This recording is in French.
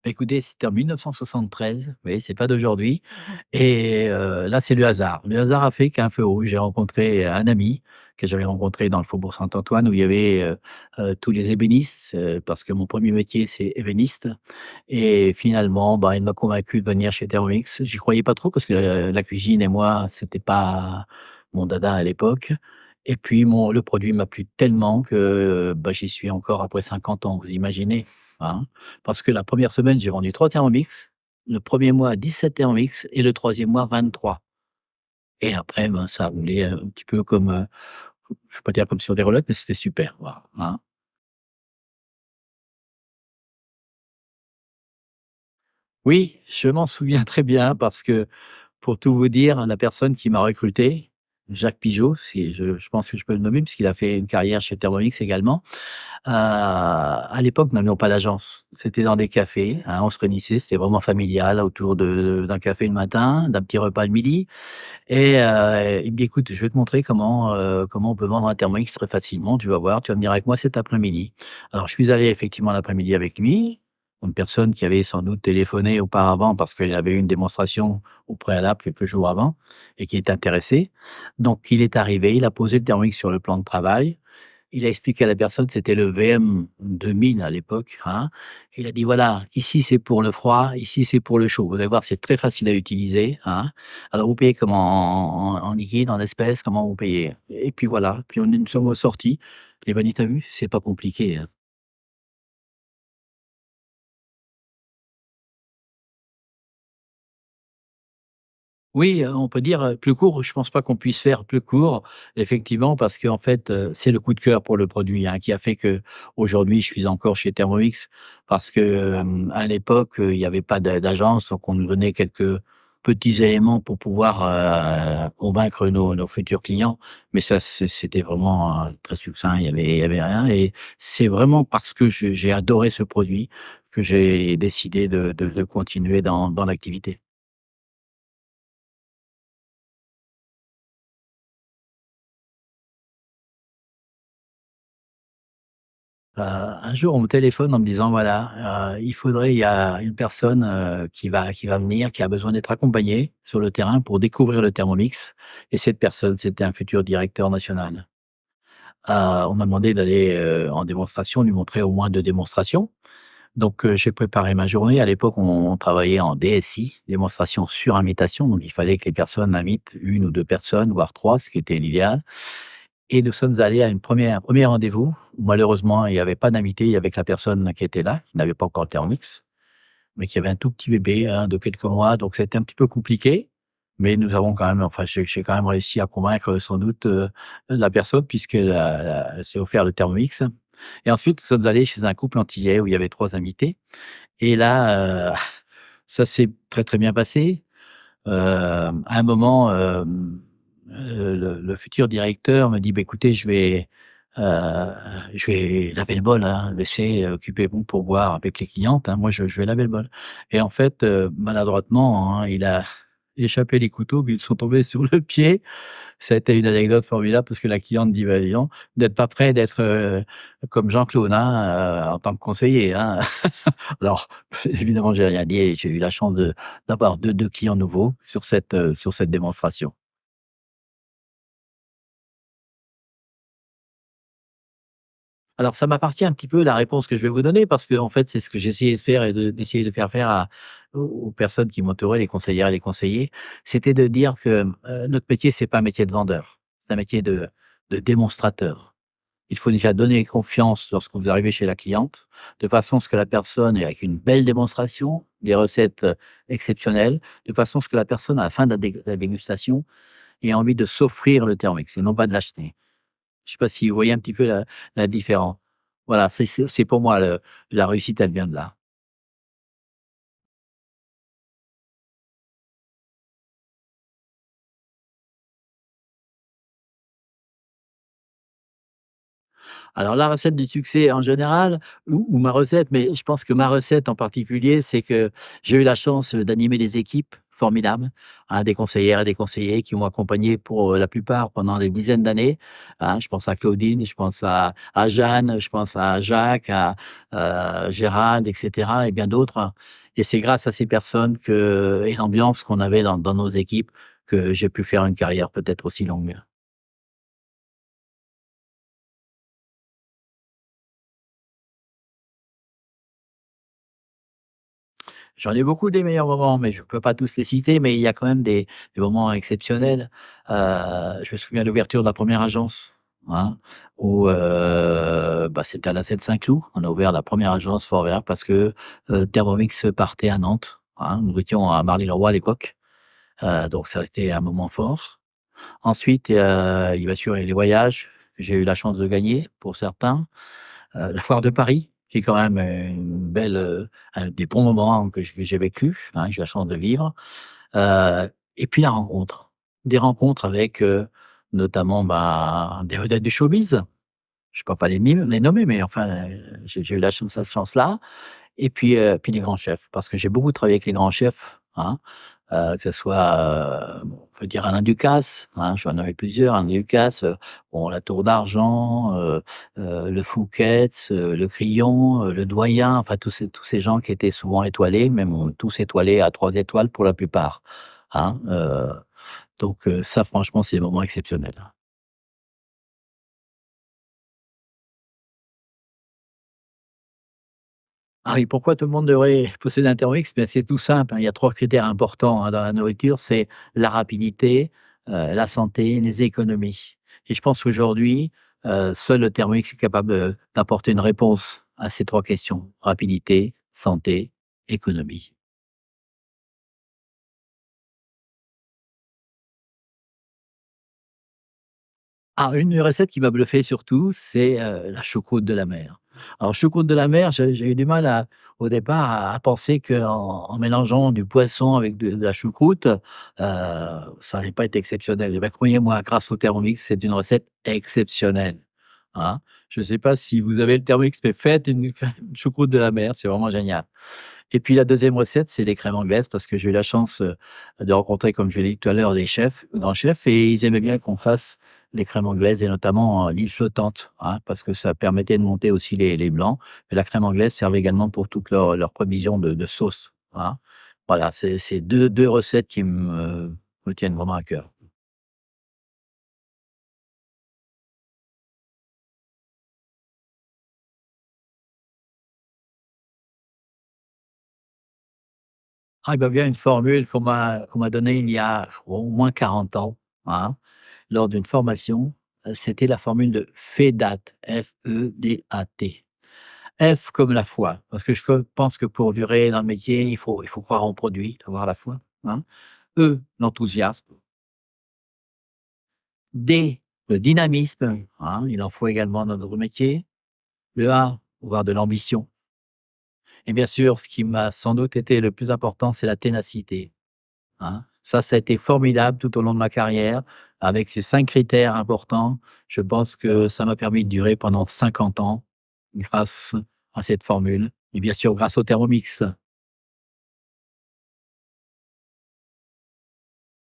Écoutez, c'était en 1973, vous voyez, c'est pas d'aujourd'hui et là, c'est le hasard. Le hasard a fait qu'à un feu rouge, j'ai rencontré un ami que j'avais rencontré dans le faubourg Saint-Antoine où il y avait, tous les ébénistes, parce que mon premier métier, c'est ébéniste et finalement, bah, il m'a convaincu de venir chez Thermomix. J'y croyais pas trop parce que, la cuisine et moi, c'était pas mon dada à l'époque et puis le produit m'a plu tellement que, bah, j'y suis encore après 50 ans, vous imaginez, hein? Parce que la première semaine, j'ai vendu 3 Thermomix, le premier mois 17 Thermomix et le troisième mois 23 et après, ben, ça a roulé, un petit peu comme, je vais pas dire comme sur des roulettes, mais c'était super, voilà, hein. Oui, je m'en souviens très bien parce que, pour tout vous dire, la personne qui m'a recruté, Jacques Pigeot, si je pense que je peux le nommer puisqu'il a fait une carrière chez Thermomix également. À l'époque, nous n'avions pas d'agence. C'était dans des cafés, hein, on se réunissait, c'était vraiment familial autour d'un café le matin, d'un petit repas le midi et il me dit: «Écoute, je vais te montrer comment on peut vendre un Thermomix très facilement, tu vas voir, tu vas venir avec moi cet après-midi». Alors je suis allé effectivement l'après-midi avec lui, une personne qui avait sans doute téléphoné auparavant parce qu'il avait eu une démonstration au préalable quelques jours avant et qui est intéressé. Donc il est arrivé, il a posé le Thermomix sur le plan de travail, il a expliqué à la personne, c'était le VM 2000 à l'époque, hein. Il a dit: «Voilà, ici c'est pour le froid, ici c'est pour le chaud. Vous allez voir, c'est très facile à utiliser, hein. Alors vous payez comment? En liquide, en espèces, comment vous payez?» Et puis voilà, puis nous sommes sortis. Il m'a dit: «Tu vu, c'est pas compliqué, hein». Oui, on peut dire, plus court, je pense pas qu'on puisse faire plus court, effectivement, parce qu'en fait, c'est le coup de cœur pour le produit, hein, qui a fait qu'aujourd'hui, je suis encore chez Thermomix parce que, à l'époque, il y avait pas d'agence, donc on nous donnait quelques petits éléments pour pouvoir, convaincre nos futurs clients. Mais ça, c'était vraiment, très succinct, il y avait rien et c'est vraiment parce que j'ai adoré ce produit que j'ai décidé de continuer dans l'activité. Un jour, on me téléphone en me disant: «Voilà, il y a une personne, qui va venir, qui a besoin d'être accompagnée sur le terrain pour découvrir le Thermomix» et cette personne, c'était un futur directeur national. On m'a demandé d'aller, en démonstration, lui montrer au moins 2 démonstrations. Donc, j'ai préparé ma journée. À l'époque, on travaillait en DSI, démonstration sur invitation, donc il fallait que les personnes invitent 1 ou 2 personnes, voire 3, ce qui était l'idéal. Et nous sommes allés à un 1er rendez-vous. Malheureusement, il y avait pas d'invité, il y avait que la personne qui était là, qui n'avait pas encore le Thermomix, mais qui avait un tout petit bébé, hein, de quelques mois, donc ça a été un petit peu compliqué. Mais nous avons quand même enfin, j'ai quand même réussi à convaincre, sans doute, la personne puisqu'elle elle s'est offert le Thermomix et ensuite nous sommes allés chez un couple antillais où il y avait 3 invités et là, ça s'est très, très bien passé. À un moment, le futur directeur me dit: «Bah, écoutez, heu, je vais laver le bol, hein, laissez, occupez-vous pour voir avec les clientes, hein, moi je vais laver le bol» et en fait, maladroitement, hein, il a échappé les couteaux, puis ils sont tombés sur le pied. Ça a été une anecdote formidable parce que la cliente dit: «Bah, dis donc, vous n'êtes pas près d'être, comme Jean-Claude, hein, en tant que conseiller, hein?» Alors, évidemment, j'ai rien dit et j'ai eu la chance d'avoir deux clients nouveaux sur cette démonstration. Alors ça m'appartient un petit peu la réponse que je vais vous donner parce qu'en fait, c'est ce que j'ai essayé de faire et d'essayer de faire aux personnes qui m'entouraient, les conseillères et les conseillers. C'était de dire que, notre métier, c'est pas un métier de vendeur, c'est un métier de démonstrateur. Il faut déjà donner confiance lorsque vous arrivez chez la cliente, de façon à ce que la personne ait avec une belle démonstration, des recettes, exceptionnelles, de façon à ce que la personne, à la fin de la dégustation, ait envie de s'offrir le Thermomix et non pas de l'acheter. Je sais pas si vous voyez un petit peu la différence. Voilà, c'est pour moi la réussite, elle vient de là. Alors la recette du succès en général ou ma recette, mais je pense que ma recette en particulier, c'est que j'ai eu la chance, d'animer des équipes formidables, hein, des conseillères et des conseillers qui m'ont accompagné pour, la plupart pendant des dizaines d'années, hein. Je pense à Claudine, je pense à Jeanne, je pense à Jacques, à, Gérald et cetera et bien d'autres, hein. Et c'est grâce à ces personnes que et l'ambiance qu'on avait dans nos équipes que j'ai pu faire une carrière peut-être aussi longue. J'en ai beaucoup des meilleurs moments, mais je peux pas tous les citer, mais il y a quand même des moments exceptionnels. Je me souviens de l'ouverture de la première agence, hein, où, bah, c'était à la Seine-Saint-Cloud. On a ouvert la première agence Fort Vert parce que, Thermomix partait à Nantes, hein. Nous étions à Marly-le-Roi à l'époque, donc ça a été un moment fort. Ensuite, il y a sûr les voyages que j'ai eu la chance de gagner pour certains. La foire de Paris, qui est quand même, une belle, un des bons moments que j'ai vécu, hein, que j'ai eu la chance de vivre. Et puis la rencontre. Des rencontres avec, notamment, bah, des vedettes du showbiz. Je peux pas les nommer, mais enfin, j'ai eu la chance cette chance-là. Et puis les grands chefs, parce que j'ai beaucoup travaillé avec les grands chefs, hein, que ce soit, bon, on peut dire Alain Ducasse, hein, j'en avais plusieurs, Alain Ducasse, bon, la Tour d'Argent, le Fouquet's, le Crillon, le Doyen, enfin tous ces gens qui étaient souvent étoilés, même tous étoilés à 3 étoiles pour la plupart, hein, donc ça franchement, c'est des moments exceptionnels. Ah oui, pourquoi tout le monde devrait posséder un Thermomix? Ben, c'est tout simple, hein, il y a 3 critères importants, hein, dans la nourriture, c'est la rapidité, la santé, les économies et je pense qu'aujourd'hui, seul le Thermomix est capable, d'apporter une réponse à ces 3 questions: rapidité, santé, économie. Ah, une recette qui m'a bluffé surtout, c'est, la choucroute de la mer. Alors choucroute de la mer, j'ai eu du mal au départ à penser qu'en mélangeant du poisson avec de la choucroute, ça allait pas être exceptionnel. Et bah, croyez-moi, grâce au Thermomix, c'est une recette exceptionnelle, hein. Je ne sais pas si vous avez le Thermomix, mais faites une choucroute de la mer, c'est vraiment génial. Et puis la deuxième recette, c'est les crèmes anglaises parce que j'ai eu la chance, de rencontrer, comme je l'ai dit tout à l'heure, des chefs, grands chefs et ils aimaient bien qu'on fasse les crèmes anglaises et notamment, l'île flottante, hein, parce que ça permettait de monter aussi les blancs. Mais la crème anglaise servait également pour toute leur provision de sauce, hein. Voilà, c'est deux recettes qui me tiennent vraiment à cœur. Ah, il me vient une formule qu'on m'a donnée il y a au moins 40 ans, hein, lors d'une formation, c'était la formule de FEDAT, F-E-D-A-T. F comme la foi, parce que je pense que pour durer dans le métier, il faut croire en produit, avoir la foi, hein. E, l'enthousiasme. D, le dynamisme, hein, il en faut également dans notre métier. Le A, avoir de l'ambition et bien sûr, ce qui m'a sans doute été le plus important, c'est la ténacité. Hein. Ça a été formidable tout au long de ma carrière. Avec ces 5 critères importants, je pense que ça m'a permis de durer pendant 50 ans grâce à cette formule et bien sûr grâce au Thermomix.